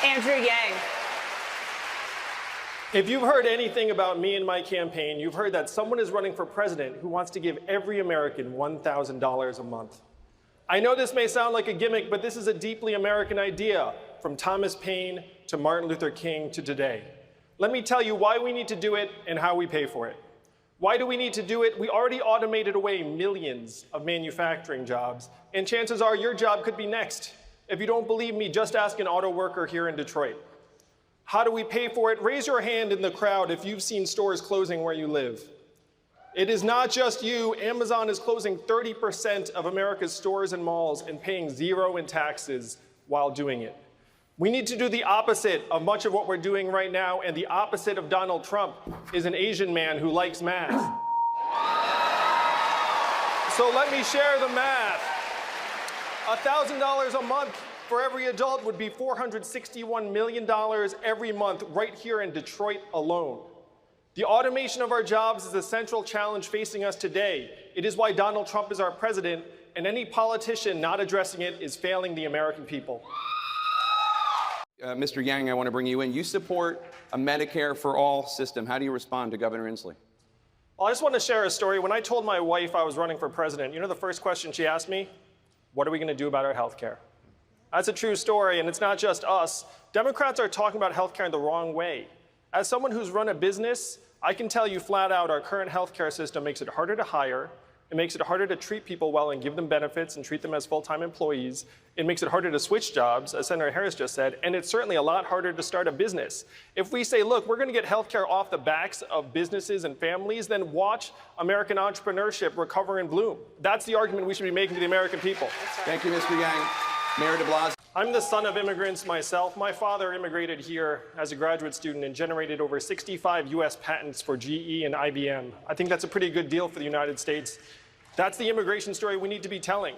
Andrew Yang. If you've heard anything about me and my campaign, you've heard that someone is running for president who wants to give every American $1,000 a month. I know this may sound like a gimmick, but this is a deeply American idea, from Thomas Paine to Martin Luther King to today. Let me tell you why we need to do it and how we pay for it. Why do we need to do it? We already automated away millions of manufacturing jobs, and chances are your job could be next. If you don't believe me, just ask an auto worker here in Detroit. How do we pay for it? Raise your hand in the crowd if you've seen stores closing where you live. It is not just you. Amazon is closing 30% of America's stores and malls and paying zero in taxes while doing it. We need to do the opposite of much of what we're doing right now, and the opposite of Donald Trump is an Asian man who likes math. So let me share the math. $1,000 a month for every adult would be $461 million every month right here in Detroit alone. The automation of our jobs is a central challenge facing us today. It is why Donald Trump is our president, and any politician not addressing it is failing the American people. Mr. Yang, I want to bring you in. You support a Medicare for All system. How do you respond to Governor Inslee? Well, I just want to share a story. When I told my wife I was running for president, you know the first question she asked me? What are we going to do about our health care? That's a true story, and it's not just us. Democrats are talking about health care the wrong way. As someone who's run a business, I can tell you flat out our current health care system makes it harder to hire. It makes it harder to treat people well and give them benefits and treat them as full-time employees. It makes it harder to switch jobs, as Senator Harris just said, and it's certainly a lot harder to start a business. If we say, look, we're going to get health care off the backs of businesses and families, then watch American entrepreneurship recover and bloom. That's the argument we should be making to the American people. Thank you, Mr. Yang. Mayor de Blasio. I'm the son of immigrants myself. My father immigrated here as a graduate student and generated over 65 US patents for GE and IBM. I think that's a pretty good deal for the United States. That's the immigration story we need to be telling.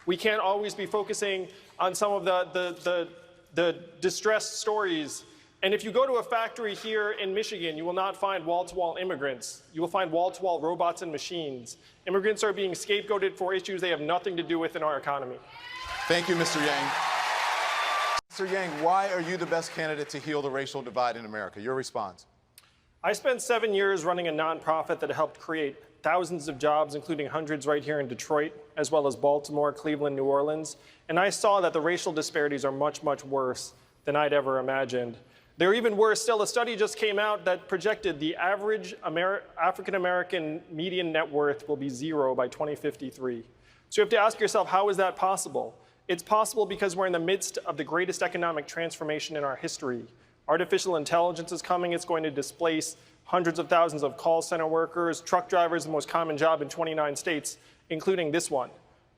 We can't always be focusing on some of the distressed stories. And if you go to a factory here in Michigan, you will not find wall-to-wall immigrants. You will find wall-to-wall robots and machines. Immigrants are being scapegoated for issues they have nothing to do with in our economy. Thank you, Mr. Yang. Mr. Yang, why are you the best candidate to heal the racial divide in America? Your response. I spent 7 years running a nonprofit that helped create thousands of jobs, including hundreds right here in Detroit, as well as Baltimore, Cleveland, New Orleans. And I saw that the racial disparities are much, much worse than I'd ever imagined. They're even worse still. A study just came out that projected the average African-American median net worth will be zero by 2053. So you have to ask yourself, how is that possible? It's possible because we're in the midst of the greatest economic transformation in our history. Artificial intelligence is coming. It's going to displace hundreds of thousands of call center workers, truck drivers, the most common job in 29 states, including this one.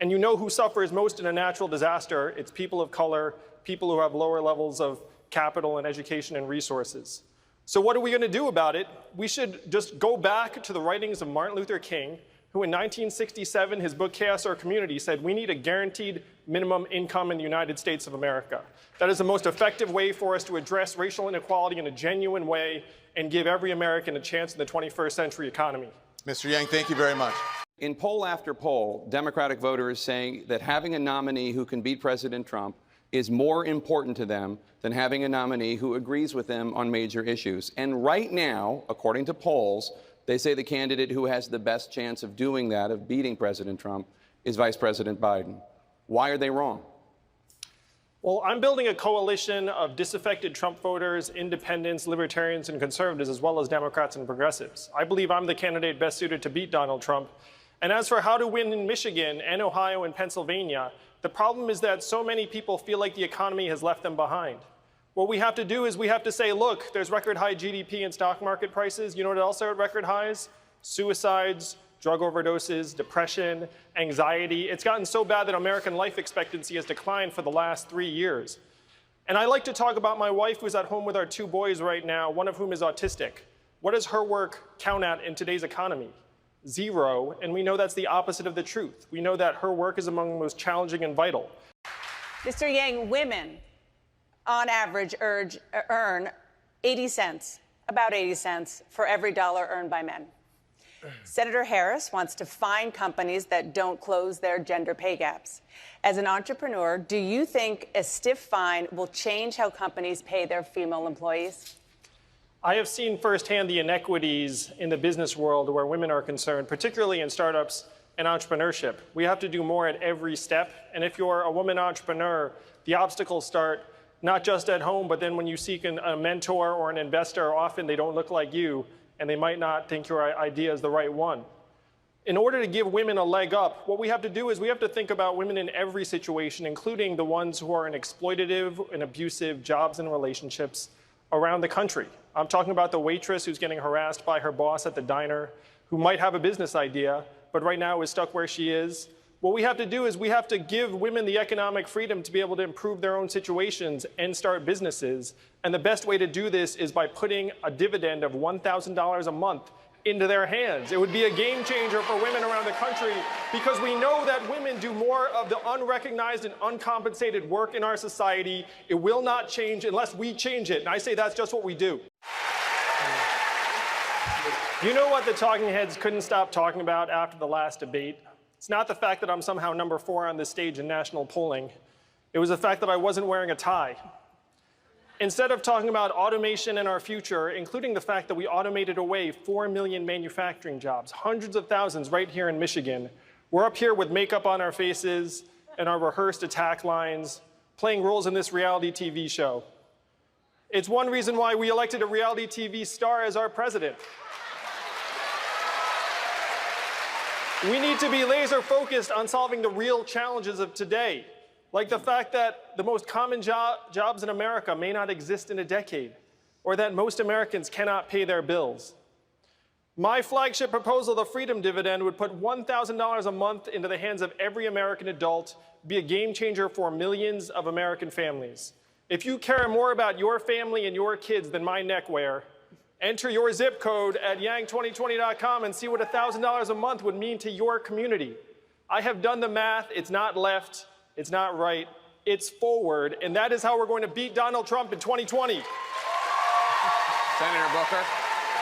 And you know who suffers most in a natural disaster? It's people of color, people who have lower levels of capital and education and resources. So what are we going to do about it? We should just go back to the writings of Martin Luther King, who in 1967, his book Chaos or Community, said we need a guaranteed minimum income in the United States of America. That is the most effective way for us to address racial inequality in a genuine way and give every American a chance in the 21st century economy. Mr. Yang, thank you very much. In poll after poll, Democratic voters saying that having a nominee who can beat President Trump is more important to them than having a nominee who agrees with them on major issues. And right now, according to polls, they say the candidate who has the best chance of doing that, of beating President Trump, is Vice President Biden. Why are they wrong? Well, I'm building a coalition of disaffected Trump voters, independents, libertarians, and conservatives, as well as Democrats and progressives. I believe I'm the candidate best suited to beat Donald Trump. And as for how to win in Michigan and Ohio and Pennsylvania, the problem is that so many people feel like the economy has left them behind. What we have to do is we have to say, look, there's record high GDP and stock market prices. You know what else are at record highs? Suicides, drug overdoses, depression, anxiety. It's gotten so bad that American life expectancy has declined for the last 3 years. And I like to talk about my wife who's at home with our 2 boys right now, one of whom is autistic. What does her work count at in today's economy? 0, and we know that's the opposite of the truth. We know that her work is among the most challenging and vital. Mr. Yang, women on average earn 80 cents, about 80 cents for every dollar earned by men. Senator Harris wants to fine companies that don't close their gender pay gaps. As an entrepreneur, do you think a stiff fine will change how companies pay their female employees? I have seen firsthand the inequities in the business world where women are concerned, particularly in startups and entrepreneurship. We have to do more at every step. And if you're a woman entrepreneur, the obstacles start not just at home, but then when you seek a mentor or an investor, often they don't look like you, and they might not think your idea is the right one. In order to give women a leg up, what we have to do is we have to think about women in every situation, including the ones who are in exploitative and abusive jobs and relationships around the country. I'm talking about the waitress who's getting harassed by her boss at the diner, who might have a business idea, but right now is stuck where she is. What we have to do is we have to give women the economic freedom to be able to improve their own situations and start businesses. And the best way to do this is by putting a dividend of $1,000 a month into their hands. It would be a game changer for women around the country because we know that women do more of the unrecognized and uncompensated work in our society. It will not change unless we change it. And I say that's just what we do. You know what the talking heads couldn't stop talking about after the last debate? It's not the fact that I'm somehow number 4 on this stage in national polling. It was the fact that I wasn't wearing a tie. Instead of talking about automation and our future, including the fact that we automated away 4 million manufacturing jobs, hundreds of thousands right here in Michigan, we're up here with makeup on our faces and our rehearsed attack lines, playing roles in this reality TV show. It's one reason why we elected a reality TV star as our president. We need to be laser focused on solving the real challenges of today, like the fact that the most common jobs in America may not exist in a decade, or that most Americans cannot pay their bills. My flagship proposal, the Freedom Dividend, would put $1,000 a month into the hands of every American adult, be a game changer for millions of American families. If you care more about your family and your kids than my neckwear, enter your zip code at yang2020.com and see what $1,000 a month would mean to your community. I have done the math. It's not left. It's not right. It's forward. And that is how we're going to beat Donald Trump in 2020. Senator Booker.